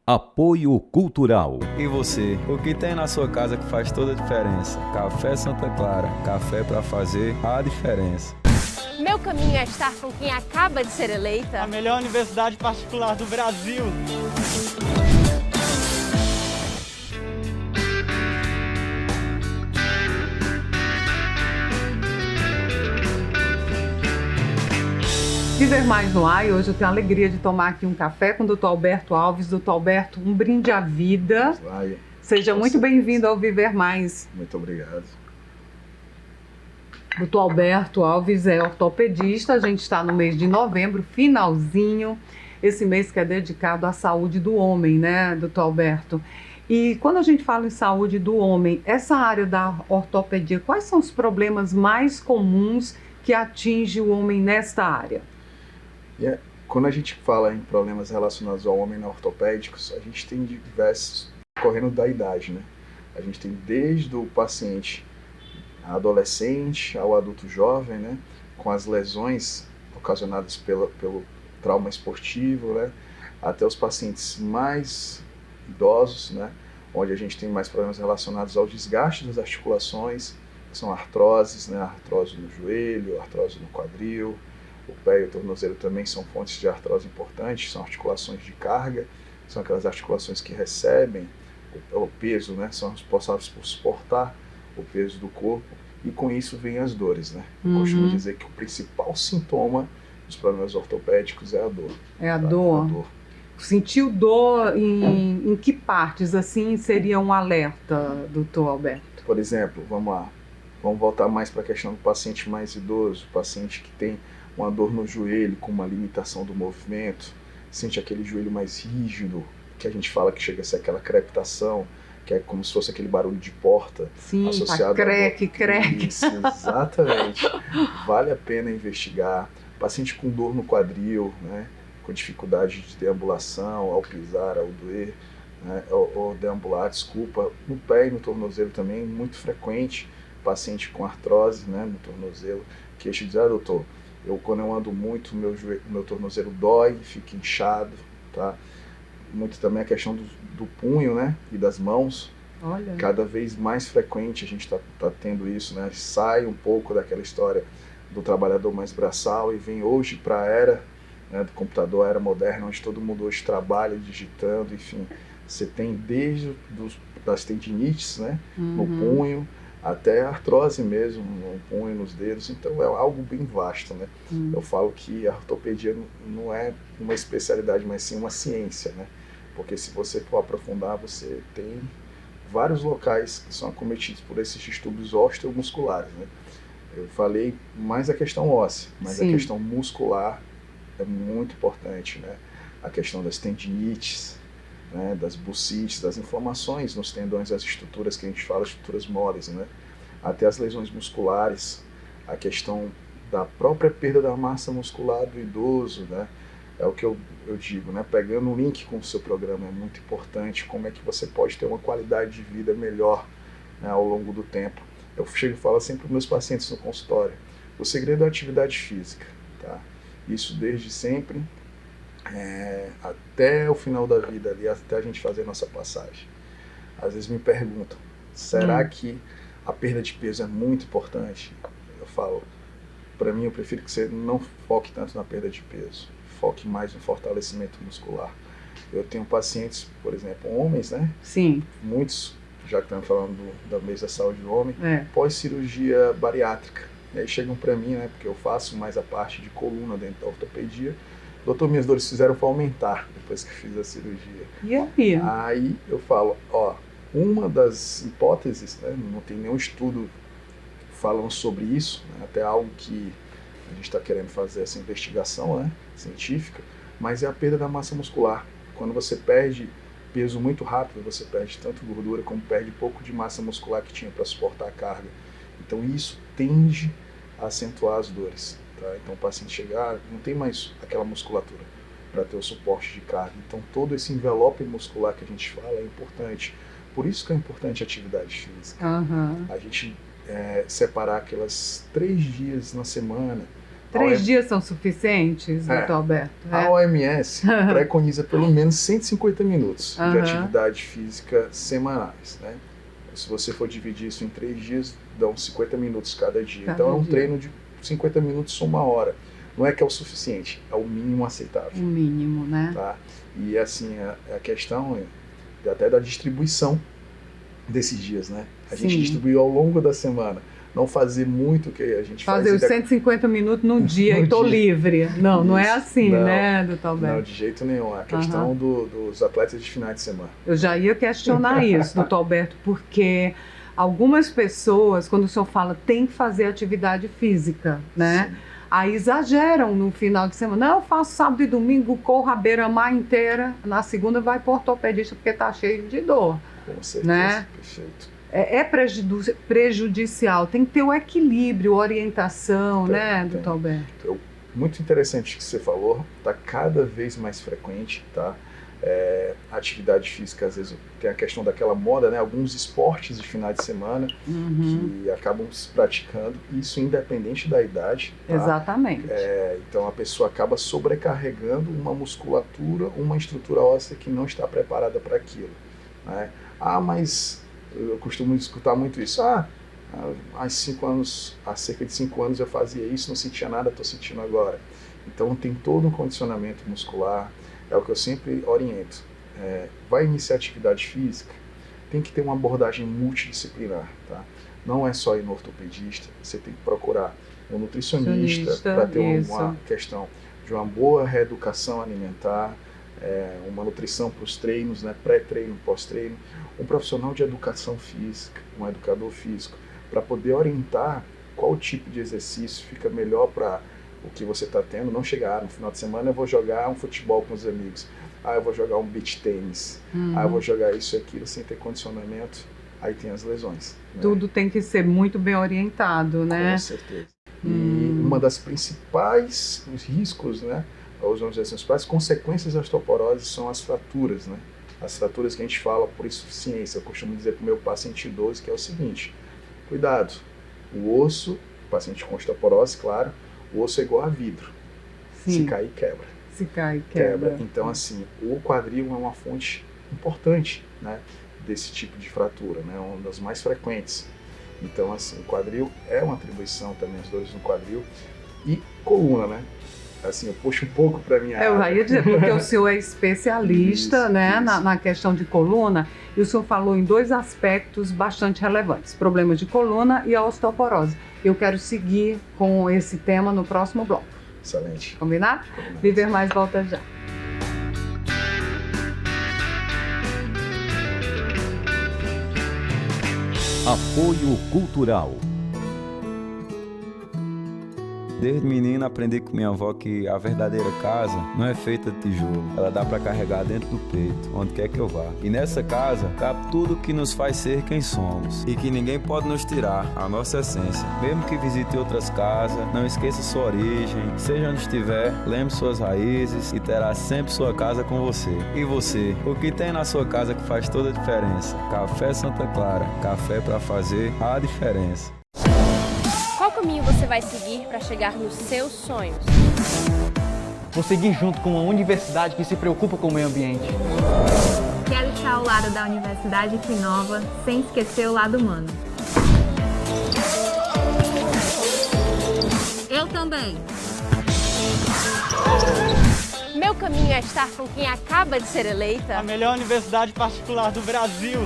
Apoio Cultural. E você, o que tem na sua casa que faz toda a diferença? Café Santa Clara, café para fazer a diferença. Meu caminho é estar com quem acaba de ser eleita a melhor universidade particular do Brasil. Viver Mais no ar, e hoje eu tenho a alegria de tomar aqui um café com o Dr. Alberto Alves. Dr. Alberto, um brinde à vida. Seja muito bem-vindo ao Viver Mais. Muito obrigado. Dr. Alberto Alves é ortopedista, a gente está no mês de novembro, finalzinho, esse mês que é dedicado à saúde do homem, né, Dr. Alberto? E quando a gente fala em saúde do homem, essa área da ortopedia, quais são os mais comuns que atingem o homem nesta área? Quando a gente fala em problemas relacionados ao homem ortopédicos, a gente tem diversos correndo da idade, né? A gente tem desde o paciente adolescente ao adulto jovem, né? Com as lesões ocasionadas pelo trauma esportivo, né? Até os pacientes mais idosos, né? Onde a gente tem mais problemas relacionados ao desgaste das articulações, que são artroses, né? Artrose no joelho, artrose no quadril. O pé e o tornozelo também são fontes de artrose importantes, são articulações de carga, são aquelas articulações que recebem o peso, né? São responsáveis por suportar o peso do corpo, e com isso vêm as dores, né? Eu costumo dizer que o principal sintoma dos problemas ortopédicos é a dor. É a dor. A dor. Sentiu dor em que partes, assim, seria um alerta, doutor Alberto? Por exemplo, vamos lá, vamos voltar mais para a questão do paciente mais idoso, o paciente que tem uma dor no joelho com uma limitação do movimento, sente aquele joelho mais rígido, que a gente fala que chega a ser aquela crepitação, que é como se fosse aquele barulho de porta. Sim, associado creque. Isso, exatamente. Vale a pena investigar. Paciente com dor no quadril, né, com dificuldade de deambulação, ao pisar, ao doer, né, ou deambular, no pé e no tornozelo também, muito frequente. Paciente com artrose, né, no tornozelo, que diz, doutor, quando eu ando muito, meu tornozelo dói, fica inchado, tá? Muito também a questão do punho, né, e das mãos. Olha. Cada vez mais frequente a gente tá tendo isso, né? Sai um pouco daquela história do trabalhador mais braçal e vem hoje para a era, né, do computador, a era moderna, onde todo mundo hoje trabalha digitando, enfim. Você tem desde das tendinites, né, no punho, até a artrose mesmo, no punho, nos dedos, então é algo bem vasto, né? Eu falo que a ortopedia não é uma especialidade, mas sim uma ciência, né? Porque se você for aprofundar, você tem vários locais que são acometidos por esses distúrbios osteomusculares, né? Eu falei mais a questão óssea, mas Sim. A questão muscular é muito importante, né? A questão das tendinites, né, das bursites, das inflamações nos tendões, das estruturas que a gente fala, estruturas moles, né, até as lesões musculares, a questão da própria perda da massa muscular do idoso, né, é o que eu digo, né, pegando um link com o seu programa, é muito importante como é que você pode ter uma qualidade de vida melhor, né, ao longo do tempo. Eu chego e falo sempre para os meus pacientes no consultório, o segredo é a atividade física, tá? Isso desde sempre, até o final da vida ali, até a gente fazer a nossa passagem. Às vezes me perguntam, será que a perda de peso é muito importante? Eu falo, para mim eu prefiro que você não foque tanto na perda de peso, foque mais no fortalecimento muscular. Eu tenho pacientes, por exemplo, homens, né? Sim. Muitos, já que estamos falando da mês da saúde do homem, pós-cirurgia bariátrica. E aí chegam para mim, né? Porque eu faço mais a parte de coluna dentro da ortopedia. Doutor, minhas dores fizeram para aumentar depois que fiz a cirurgia. E aí? Aí eu falo, uma das hipóteses, né, não tem nenhum estudo falando sobre isso, né, até algo que a gente está querendo fazer essa investigação, né, científica, mas é a perda da massa muscular. Quando você perde peso muito rápido, você perde tanto gordura como perde pouco de massa muscular que tinha para suportar a carga. Então isso tende a acentuar as dores. Tá? Então o paciente chegar, não tem mais aquela musculatura para ter o suporte de carga. Então todo esse envelope muscular que a gente fala é importante. Por isso que é importante a atividade física. A gente separar aquelas 3 dias na semana. 3 dias são suficientes, doutor Alberto? A OMS preconiza pelo menos 150 minutos de atividade física semanais, né? Se você for dividir isso em 3 dias, dão 50 minutos cada dia. Então é um treino de 50 minutos, 1 hora. Não é que é o suficiente, é o mínimo aceitável. O mínimo, né? Tá? E assim, a questão é até da distribuição desses dias, né? A gente distribuiu ao longo da semana. Não fazer muito o que a gente faz. Fazer os 150 minutos num dia e tô livre. Não, não é assim, né, doutor Alberto? Não, de jeito nenhum. A questão dos atletas de finais de semana. Eu já ia questionar isso, doutor Alberto, porque algumas pessoas, quando o senhor fala tem que fazer atividade física, né? Sim. Aí exageram no final de semana. Não, eu faço sábado e domingo, corro a beira-mar inteira. Na segunda vai pro ortopedista porque tá cheio de dor. Com certeza, né? Perfeito. É prejudicial, tem que ter o equilíbrio, orientação, né, doutor Alberto? Muito interessante o que você falou, está cada vez mais frequente, tá? Atividade física, às vezes tem a questão daquela moda, né? Alguns esportes de final de semana que acabam se praticando, isso independente da idade. Tá? Exatamente. Então a pessoa acaba sobrecarregando uma musculatura, uma estrutura óssea que não está preparada para aquilo, né? Mas eu costumo escutar muito isso. Há cerca de 5 anos eu fazia isso, não sentia nada, estou sentindo agora. Então tem todo um condicionamento muscular, é o que eu sempre oriento. Vai iniciar atividade física, tem que ter uma abordagem multidisciplinar, tá? Não é só ir no ortopedista, você tem que procurar um nutricionista para ter uma questão de uma boa reeducação alimentar, uma nutrição para os treinos, né? Pré-treino, pós-treino, um profissional de educação física, um educador físico, para poder orientar qual tipo de exercício fica melhor para o que você está tendo. Não chegar no final de semana eu vou jogar um futebol com os amigos, eu vou jogar um beach tênis, eu vou jogar isso e aquilo sem ter condicionamento, aí tem as lesões, né? Tudo tem que ser muito bem orientado, né? Com certeza. E uma das principais riscos, né, as principais consequências da osteoporose são as fraturas, né? As fraturas que a gente fala por insuficiência. Eu costumo dizer para o meu paciente idoso que é o seguinte: cuidado, o osso, paciente com osteoporose, claro, o osso é igual a vidro. Sim. Se cair, quebra. Se cair, quebra. Então, assim, o quadril é uma fonte importante, né, desse tipo de fratura, né, uma das mais frequentes. Então, assim, o quadril é uma atribuição também, as dores no quadril e coluna, né? Assim, eu puxo um pouco para minha área. Eu já ia dizer, porque o senhor é especialista, isso, né, isso. Na questão de coluna, e o senhor falou em 2 aspectos bastante relevantes: problemas de coluna e a osteoporose. Eu quero seguir com esse tema no próximo bloco. Excelente. Combinado? Viver Mais volta já. Apoio Cultural. Desde menino aprendi com minha avó que a verdadeira casa não é feita de tijolo. Ela dá para carregar dentro do peito, onde quer que eu vá. E nessa casa cabe tudo que nos faz ser quem somos. E que ninguém pode nos tirar a nossa essência. Mesmo que visite outras casas, não esqueça sua origem. Seja onde estiver, lembre suas raízes e terá sempre sua casa com você. E você, o que tem na sua casa que faz toda a diferença? Café Santa Clara. Café para fazer a diferença. Qual caminho você vai seguir para chegar nos seus sonhos? Vou seguir junto com uma universidade que se preocupa com o meio ambiente. Quero estar ao lado da Universidade que inova, sem esquecer o lado humano. Eu também. Meu caminho é estar com quem acaba de ser eleita A melhor universidade particular do Brasil.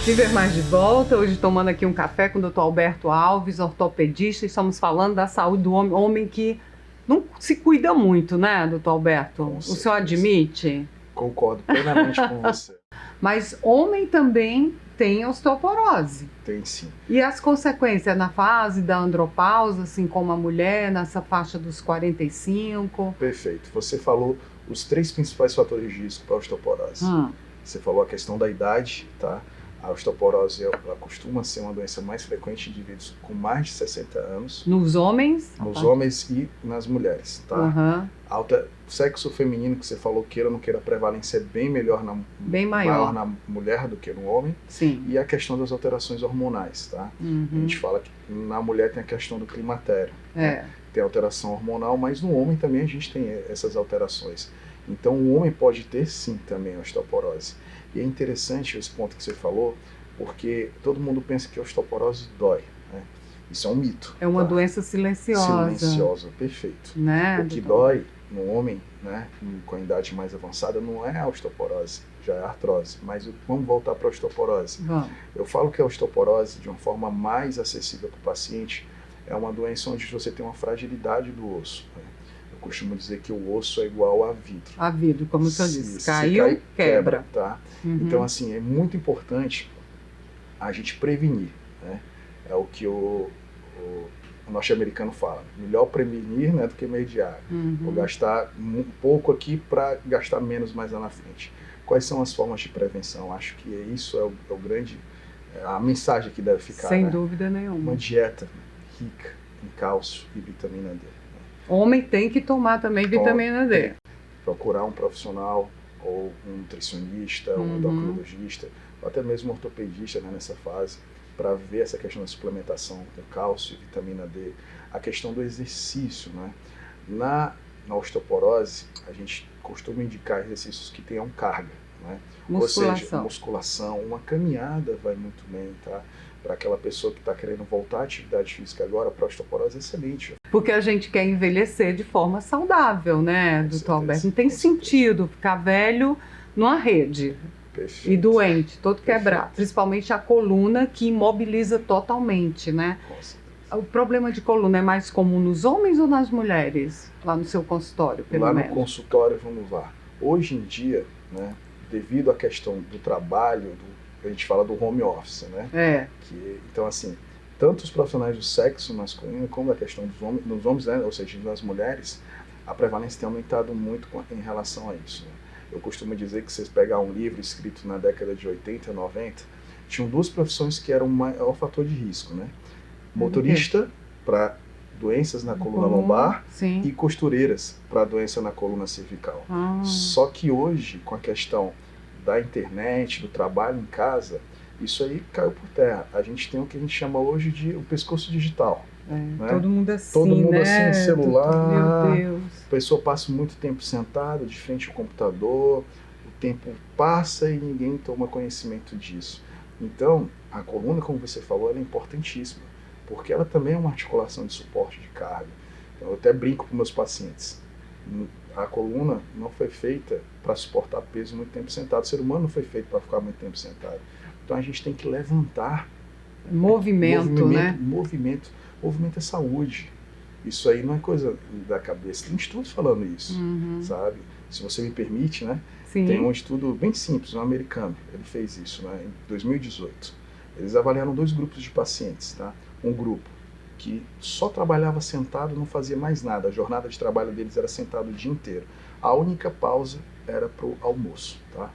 Viver Mais de volta, hoje tomando aqui um café com o Dr. Alberto Alves, ortopedista, e estamos falando da saúde do homem que não se cuida muito, né, Dr. Alberto? O senhor admite? Concordo plenamente com você. Mas homem também tem osteoporose. Tem sim. E as consequências na fase da andropausa, assim como a mulher, nessa faixa dos 45? Perfeito. Você falou os 3 principais fatores de risco para a osteoporose. Você falou a questão da idade, tá? A osteoporose ela costuma ser uma doença mais frequente em indivíduos com mais de 60 anos. Nos homens? Nos homens e nas mulheres, tá? Sexo feminino que você falou, queira ou não queira, a prevalência é bem melhor Bem maior. na mulher do que no homem. Sim. E a questão das alterações hormonais, tá? A gente fala que na mulher tem a questão do climatério. É. Tem alteração hormonal, mas no homem também a gente tem essas alterações. Então o homem pode ter sim também osteoporose. E é interessante esse ponto que você falou, porque todo mundo pensa que a osteoporose dói, né? Isso é um mito. É uma tá? doença silenciosa. Silenciosa, perfeito. Né, O que doutor? dói no homem, né, com a idade mais avançada, não é a osteoporose, já é a artrose. Mas vamos voltar para a osteoporose. Vamos. Eu falo que a osteoporose, de uma forma mais acessível para o paciente, é uma doença onde você tem uma fragilidade do osso, né? Eu costumo dizer que o osso é igual a vidro. A vidro, como o senhor disse. Se Caiu, cai, quebra. Tá? Uhum. Então, assim, é muito importante a gente prevenir, né? É o que o norte-americano fala. Melhor prevenir, né, do que mediar. Vou gastar um pouco aqui para gastar menos mais lá na frente. Quais são as formas de prevenção? Acho que isso é o grande... a mensagem que deve ficar. Sem né? dúvida nenhuma. Uma dieta rica em cálcio e vitamina D. Homem tem que tomar também vitamina D. Procurar um profissional, ou um nutricionista, um endocrinologista, ou até mesmo um ortopedista, né, nessa fase, para ver essa questão da suplementação com cálcio e vitamina D. A questão do exercício, né? Na osteoporose, a gente costuma indicar exercícios que tenham carga, né? Musculação. Ou seja, musculação, uma caminhada vai muito bem, tá? Para aquela pessoa que está querendo voltar à atividade física agora, para a osteoporose é excelente. Porque a gente quer envelhecer de forma saudável, né, doutor Alberto? Não tem sentido ficar velho numa rede. Perfeito. E doente, todo Perfeito. quebrado. Principalmente a coluna, que imobiliza totalmente, né? O problema de coluna é mais comum nos homens ou nas mulheres? Lá no seu consultório, pelo Lá menos. no consultório, vamos lá. Hoje em dia, né, devido à questão do trabalho, a gente fala do home office, né? É. Então, assim, tanto os profissionais do sexo masculino como a questão dos homens, né, ou seja, das mulheres, a prevalência tem aumentado muito em relação a isso, né? Eu costumo dizer que vocês pegar um livro escrito na década de 80, 90, tinham duas profissões que eram o maior fator de risco, né? Motorista para doenças na coluna lombar Sim. e costureiras para doença na coluna cervical. Só que hoje, com a questão da internet, do trabalho em casa, isso aí caiu por terra. A gente tem o que a gente chama hoje de o pescoço digital. Né? Todo mundo assim, Todo mundo né? assim, celular. Meu Deus. A pessoa passa muito tempo sentada de frente ao computador, o tempo passa e ninguém toma conhecimento disso. Então, a coluna, como você falou, ela é importantíssima, porque ela também é uma articulação de suporte de carga. Então, eu até brinco com meus pacientes. A coluna não foi feita para suportar peso muito tempo sentado. O ser humano não foi feito para ficar muito tempo sentado. Então, a gente tem que levantar. Movimento, né? Movimento é saúde. Isso aí não é coisa da cabeça. Tem estudos falando isso, sabe? Se você me permite, né? Sim. Tem um estudo bem simples, um americano. Ele fez isso, né, em 2018. Eles avaliaram 2 grupos de pacientes, tá? Um grupo que só trabalhava sentado, não fazia mais nada. A jornada de trabalho deles era sentado o dia inteiro. A única pausa era para o almoço, tá?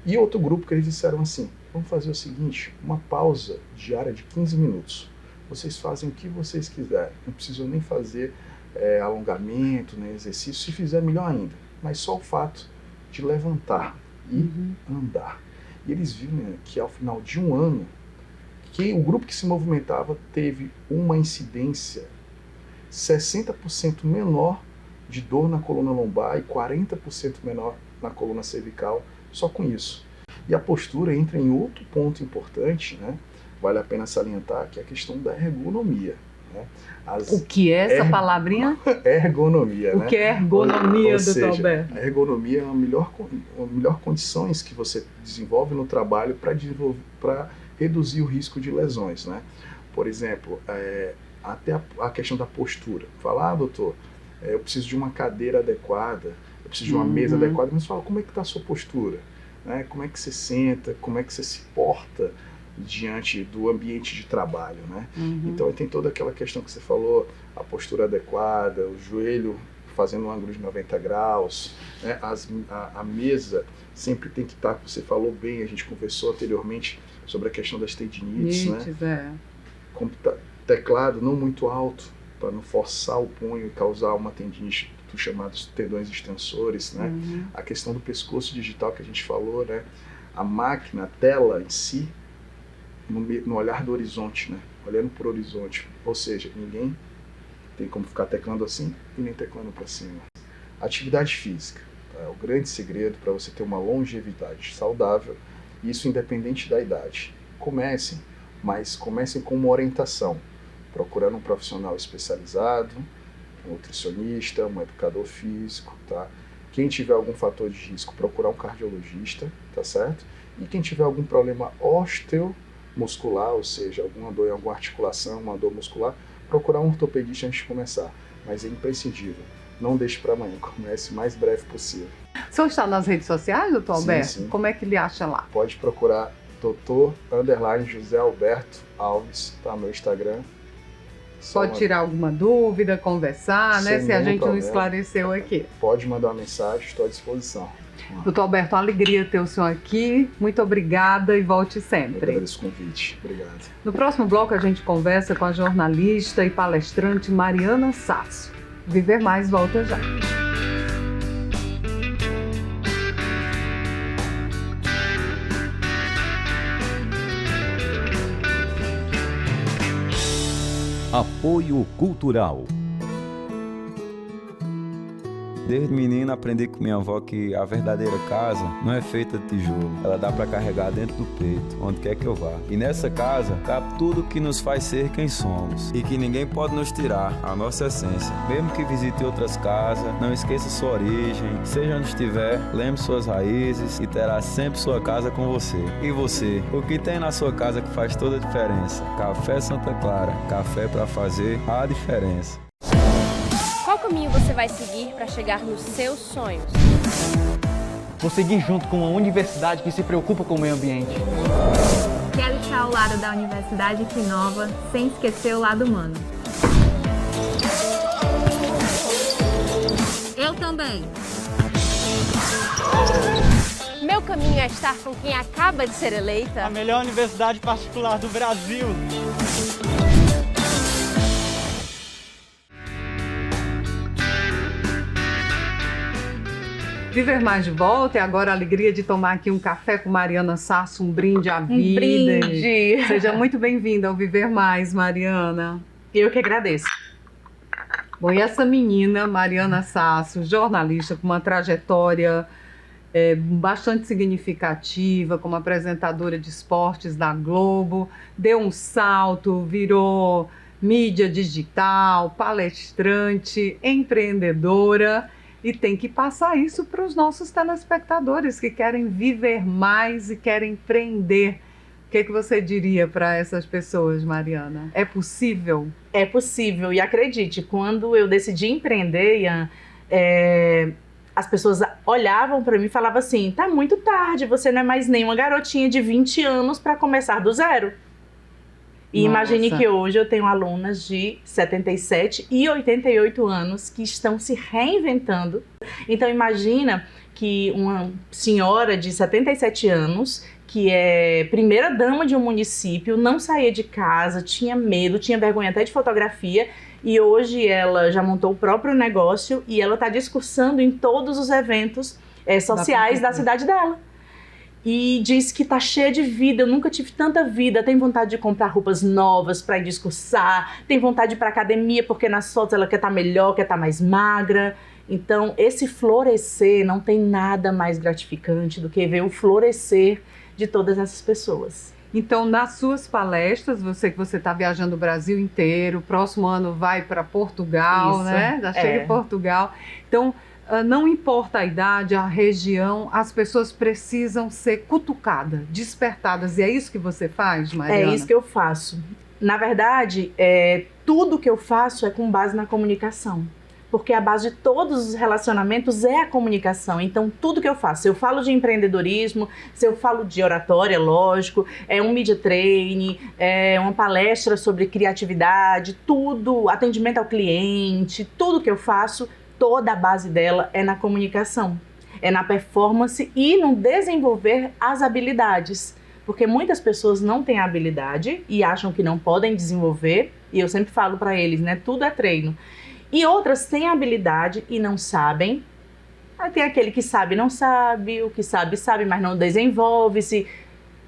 E outro grupo que eles disseram assim: vamos fazer o seguinte, uma pausa diária de 15 minutos. Vocês fazem o que vocês quiserem, não precisam nem fazer alongamento, nem exercício, se fizer melhor ainda, mas só o fato de levantar e andar. E eles viram que ao final de um ano, que o grupo que se movimentava teve uma incidência 60% menor de dor na coluna lombar e 40% menor na coluna cervical, só com isso. E a postura entra em outro ponto importante, né? Vale a pena salientar, que é a questão da ergonomia. Né? O que é essa palavrinha? Ergonomia. O que é ergonomia, ou seja, doutor Alberto? A ergonomia é a melhor condições que você desenvolve no trabalho para reduzir o risco de lesões. Né? Por exemplo, até a questão da postura. Falar, doutor, eu preciso de uma cadeira adequada, eu preciso de uma mesa adequada, mas fala, como é que está a sua postura? Né? Como é que você senta, como é que você se porta diante do ambiente de trabalho, né? Então tem toda aquela questão que você falou, a postura adequada, o joelho fazendo um ângulo de 90 graus, né? A mesa sempre tem que estar, você falou bem, a gente conversou anteriormente sobre a questão das tendinites, né? Teclado não muito alto, para não forçar o punho e causar uma tendinite os chamados tendões extensores, né? A questão do pescoço digital que a gente falou, né? A máquina, a tela em si, no olhar do horizonte, né? Olhando para o horizonte, ou seja, ninguém tem como ficar teclando assim e nem teclando para cima. Atividade física, tá? É o grande segredo para você ter uma longevidade saudável, isso independente da idade. Comecem com uma orientação, procurando um profissional especializado, um nutricionista, um educador físico, tá? Quem tiver algum fator de risco, procurar um cardiologista, tá certo? E quem tiver algum problema osteomuscular, ou seja, alguma dor em alguma articulação, uma dor muscular, procurar um ortopedista antes de começar. Mas é imprescindível, não deixe para amanhã, comece o mais breve possível. O senhor está nas redes sociais, doutor Alberto? Sim. Como é que ele acha lá? Pode procurar Dr.José Alberto Alves, tá? Meu Instagram. Pode tirar alguma dúvida, conversar, né? Se a gente não esclareceu aqui. Pode mandar uma mensagem, estou à disposição. Doutor Alberto, uma alegria ter o senhor aqui. Muito obrigada e volte Eu sempre. agradeço o convite. Obrigado. No próximo bloco a gente conversa com a jornalista e palestrante Mariana Sasso. Viver Mais volta já. Apoio Cultural. Desde menino aprendi com minha avó que a verdadeira casa não é feita de tijolo. Ela dá para carregar dentro do peito, onde quer que eu vá. E nessa casa cabe tudo que nos faz ser quem somos. E que ninguém pode nos tirar a nossa essência. Mesmo que visite outras casas, não esqueça sua origem. Seja onde estiver, lembre suas raízes e terá sempre sua casa com você. E você, o que tem na sua casa que faz toda a diferença? Café Santa Clara, café para fazer a diferença. Qual caminho você vai seguir para chegar nos seus sonhos? Vou seguir junto com uma universidade que se preocupa com o meio ambiente. Quero estar ao lado da Universidade que inova, sem esquecer o lado humano. Eu também. Meu caminho é estar com quem acaba de ser eleita. A melhor universidade particular do Brasil. Viver Mais de volta e agora a alegria de tomar aqui um café com Mariana Sasso, um brinde à vida. Um brinde! Seja muito bem-vinda ao Viver Mais, Mariana. Eu que agradeço. Bom, e essa menina, Mariana Sasso, jornalista com uma trajetória bastante significativa, como apresentadora de esportes da Globo, deu um salto, virou mídia digital, palestrante, empreendedora. E tem que passar isso para os nossos telespectadores que querem viver mais e querem empreender. O que você diria para essas pessoas, Mariana? É possível? É possível. E acredite, quando eu decidi empreender, Ian, as pessoas olhavam para mim e falavam assim, tá muito tarde, você não é mais nem uma garotinha de 20 anos para começar do zero. E imagine que hoje eu tenho alunas de 77 e 88 anos que estão se reinventando. Então imagina que uma senhora de 77 anos, que é primeira dama de um município, não saía de casa, tinha medo, tinha vergonha até de fotografia, e hoje ela já montou o próprio negócio e ela está discursando em todos os eventos sociais da cidade dela. E diz que tá cheia de vida, eu nunca tive tanta vida, tem vontade de comprar roupas novas para ir discursar, tem vontade de ir pra academia porque nas fotos ela quer estar melhor, quer estar mais magra. Então esse florescer, não tem nada mais gratificante do que ver o florescer de todas essas pessoas. Então, nas suas palestras, você está viajando o Brasil inteiro, próximo ano vai para Portugal, Isso, né? Já chega em Portugal. Então, não importa a idade, a região, as pessoas precisam ser cutucadas, despertadas. E é isso que você faz, Mariana? É isso que eu faço. Na verdade, tudo que eu faço é com base na comunicação. Porque a base de todos os relacionamentos é a comunicação. Então, tudo que eu faço, se eu falo de empreendedorismo, se eu falo de oratória, lógico, é um media training, é uma palestra sobre criatividade, tudo, atendimento ao cliente, tudo que eu faço, toda a base dela é na comunicação, é na performance e no desenvolver as habilidades. Porque muitas pessoas não têm habilidade e acham que não podem desenvolver, e eu sempre falo para eles, né, tudo é treino. E outras têm habilidade e não sabem. Aí tem aquele que sabe e não sabe, o que sabe, sabe, mas não desenvolve-se.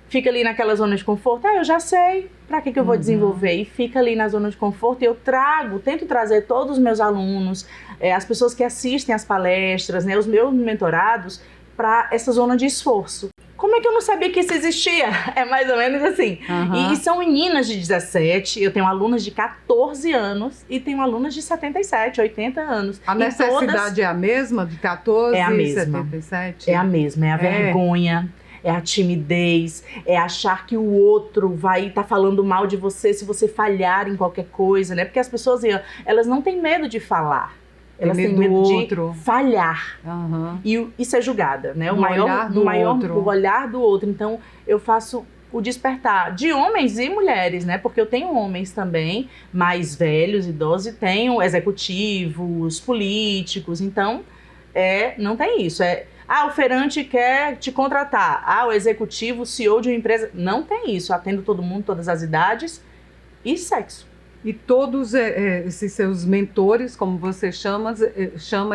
Fica ali naquela zona de conforto. Eu já sei, para que eu vou desenvolver? E fica ali na zona de conforto. E eu tento trazer todos os meus alunos, as pessoas que assistem às palestras, né, os meus mentorados, para essa zona de esforço. Como é que eu não sabia que isso existia? É mais ou menos assim. E são meninas de 17, eu tenho alunas de 14 anos e tenho alunas de 77, 80 anos. A necessidade todas... é a mesma, de 14 é a e mesma. 77? É a mesma, é a vergonha, é a timidez, é achar que o outro vai estar falando mal de você se você falhar em qualquer coisa, né? Porque as pessoas, elas não têm medo de falar. Elas têm medo de falhar. E isso é julgada, né? O olhar do outro. Então, eu faço o despertar de homens e mulheres, né? Porque eu tenho homens também, mais velhos, idosos, e tenho executivos, políticos. Então, não tem isso. O feirante quer te contratar. O executivo, o CEO de uma empresa. Não tem isso. Atendo todo mundo, todas as idades e sexo. E todos esses seus mentores, como você chama,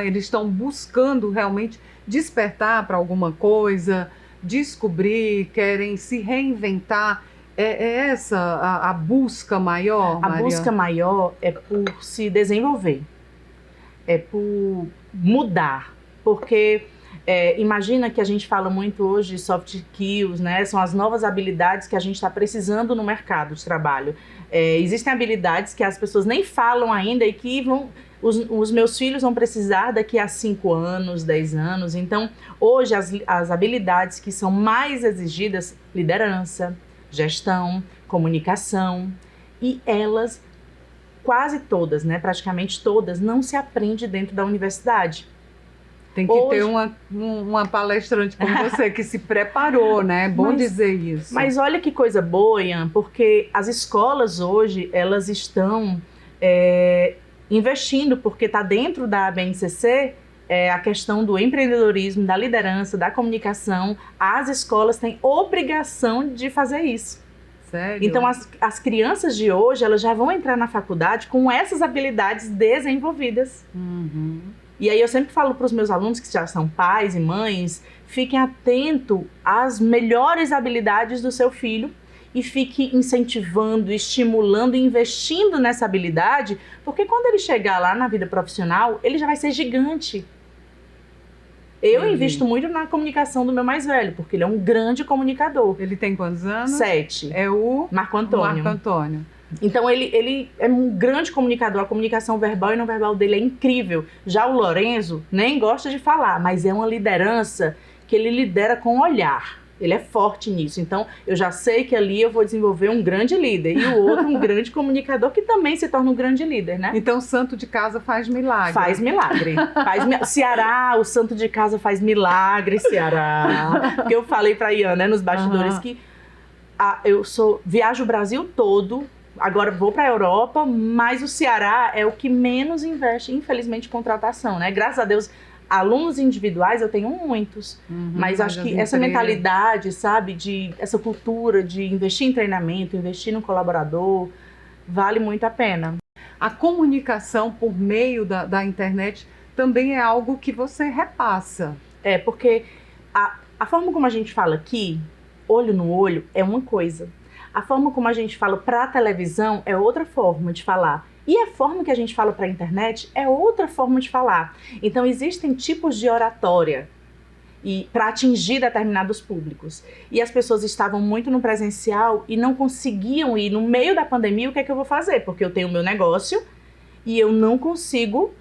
eles estão buscando realmente despertar para alguma coisa, descobrir, querem se reinventar. É essa a busca maior, Maria? A busca maior é por se desenvolver, é por mudar, porque imagina que a gente fala muito hoje de soft skills, né? São as novas habilidades que a gente está precisando no mercado de trabalho. Existem habilidades que as pessoas nem falam ainda e que os meus filhos vão precisar daqui a 5 anos, 10 anos. Então, hoje, as habilidades que são mais exigidas, liderança, gestão, comunicação, e elas, quase todas, né? Praticamente todas, não se aprende dentro da universidade. Tem que ter uma palestrante como você que se preparou, né? É bom dizer isso. Mas olha que coisa boa, Ian, porque as escolas hoje, elas estão investindo, porque está dentro da ABNCC a questão do empreendedorismo, da liderança, da comunicação. As escolas têm obrigação de fazer isso. Sério? Então, as crianças de hoje, elas já vão entrar na faculdade com essas habilidades desenvolvidas. E aí eu sempre falo para os meus alunos que já são pais e mães, fiquem atentos às melhores habilidades do seu filho e fique incentivando, estimulando e investindo nessa habilidade, porque quando ele chegar lá na vida profissional, ele já vai ser gigante. Eu invisto muito na comunicação do meu mais velho, porque ele é um grande comunicador. Ele tem quantos anos? 7. É o Marco Antônio. Marco Antônio. Então, ele é um grande comunicador, a comunicação verbal e não verbal dele é incrível. Já o Lorenzo nem gosta de falar, mas é uma liderança que ele lidera com o olhar. Ele é forte nisso. Então, eu já sei que ali eu vou desenvolver um grande líder e o outro um grande comunicador que também se torna um grande líder, né? Então, o santo de casa faz milagre. Faz milagre. Ceará, o santo de casa faz milagre, Ceará. Porque eu falei pra Ian, né, nos bastidores que eu viajo o Brasil todo. Agora vou para a Europa, mas o Ceará é o que menos investe, infelizmente, em contratação, né? Graças a Deus, alunos individuais eu tenho muitos, mas acho que essa mentalidade, sabe, essa cultura de investir em treinamento, investir no colaborador, vale muito a pena. A comunicação por meio da internet também é algo que você repassa. Porque a forma como a gente fala aqui, olho no olho, é uma coisa. A forma como a gente fala para a televisão é outra forma de falar. E a forma que a gente fala para a internet é outra forma de falar. Então, existem tipos de oratória para atingir determinados públicos. E as pessoas estavam muito no presencial e não conseguiam ir. No meio da pandemia, o que é que eu vou fazer? Porque eu tenho o meu negócio e eu não consigo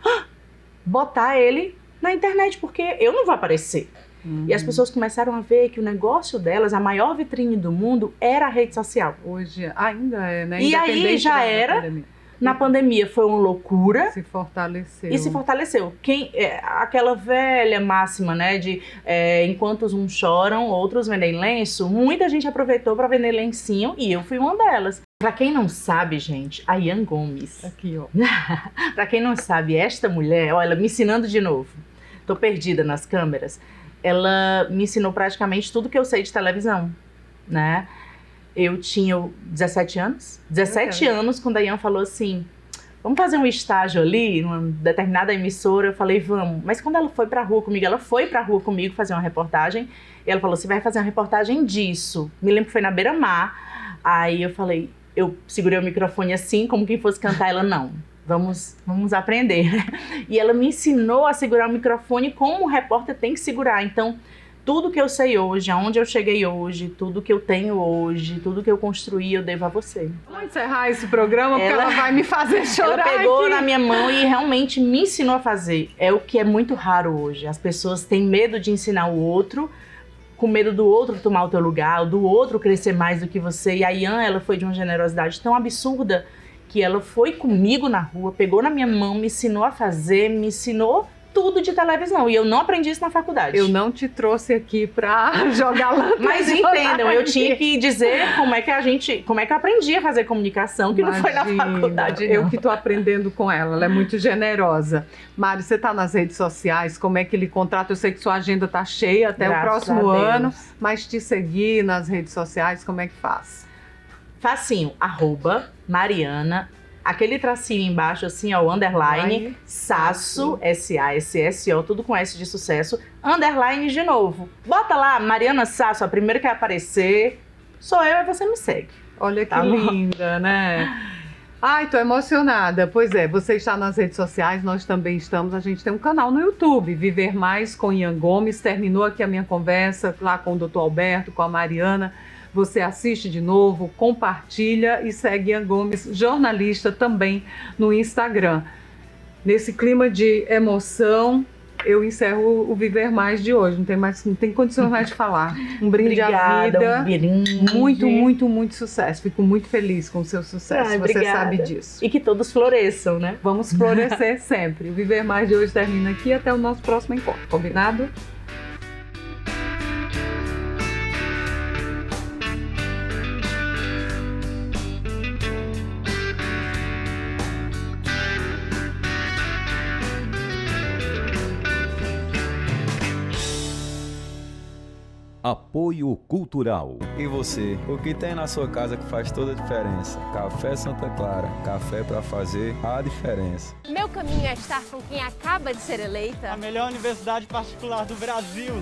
botar ele na internet, porque eu não vou aparecer. E as pessoas começaram a ver que o negócio delas, a maior vitrine do mundo, era a rede social. Hoje ainda é, né? E aí já era, na pandemia foi uma loucura. Se fortaleceu. E se fortaleceu. Aquela velha máxima, né, de enquanto uns choram, outros vendem lenço. Muita gente aproveitou para vender lencinho e eu fui uma delas. Pra quem não sabe, gente, a Ian Gomes. Aqui, ó. Pra quem não sabe, esta mulher, olha, me ensinando de novo. Tô perdida nas câmeras. Ela me ensinou praticamente tudo que eu sei de televisão, né? Eu tinha 17 anos. 17 anos quando a Ian falou assim, vamos fazer um estágio ali, numa determinada emissora. Eu falei, vamos. Mas quando ela foi pra rua comigo fazer uma reportagem. E ela falou, você vai fazer uma reportagem disso. Me lembro que foi na Beira-Mar. Aí eu falei, eu segurei o microfone assim, como quem fosse cantar. Ela, não, vamos aprender. E ela me ensinou a segurar o microfone como um repórter tem que segurar. Então, tudo que eu sei hoje, aonde eu cheguei hoje, tudo que eu tenho hoje, tudo que eu construí, eu devo a você. Vamos encerrar esse programa, porque ela vai me fazer chorar. Ela pegou aqui na minha mão e realmente me ensinou a fazer. É o que é muito raro hoje. As pessoas têm medo de ensinar o outro, com medo do outro tomar o teu lugar, do outro crescer mais do que você. E a Ian, ela foi de uma generosidade tão absurda que ela foi comigo na rua, pegou na minha mão, me ensinou a fazer, me ensinou tudo de televisão. E eu não aprendi isso na faculdade. Eu não te trouxe aqui pra jogar lanterna. Mas entendam, eu tinha que dizer como é que eu aprendi a fazer comunicação, que não foi na faculdade. Eu não. que tô aprendendo com ela é muito generosa. Mari, você tá nas redes sociais, como é que ele contrata? Eu sei que sua agenda tá cheia até o próximo ano, mas te seguir nas redes sociais, como é que faz? Facinho, @Mariana, aquele tracinho embaixo, assim, ó, o underline, Sasso, S-A-S-S-O, tudo com S de sucesso, underline de novo. Bota lá, Mariana Sasso, a primeira que aparecer, sou eu e você me segue. Olha que linda, né? Ai, tô emocionada. Pois é, você está nas redes sociais, nós também estamos. A gente tem um canal no YouTube, Viver Mais com Ian Gomes. Terminou aqui a minha conversa lá com o Dr. Alberto, com a Mariana. Você assiste de novo, compartilha e segue Ian Gomes, jornalista, também no Instagram. Nesse clima de emoção, eu encerro o Viver Mais de hoje. Não tem condições mais de falar. Um brinde à vida. Um brinde. Muito, muito, muito sucesso. Fico muito feliz com o seu sucesso. Você obrigada. sabe disso. E que todos floresçam, né? Vamos florescer sempre. O Viver Mais de hoje termina aqui. Até o nosso próximo encontro. Combinado? Apoio Cultural. E você, o que tem na sua casa que faz toda a diferença? Café Santa Clara, café para fazer a diferença. Meu caminho é estar com quem acaba de ser eleita A melhor universidade particular do Brasil.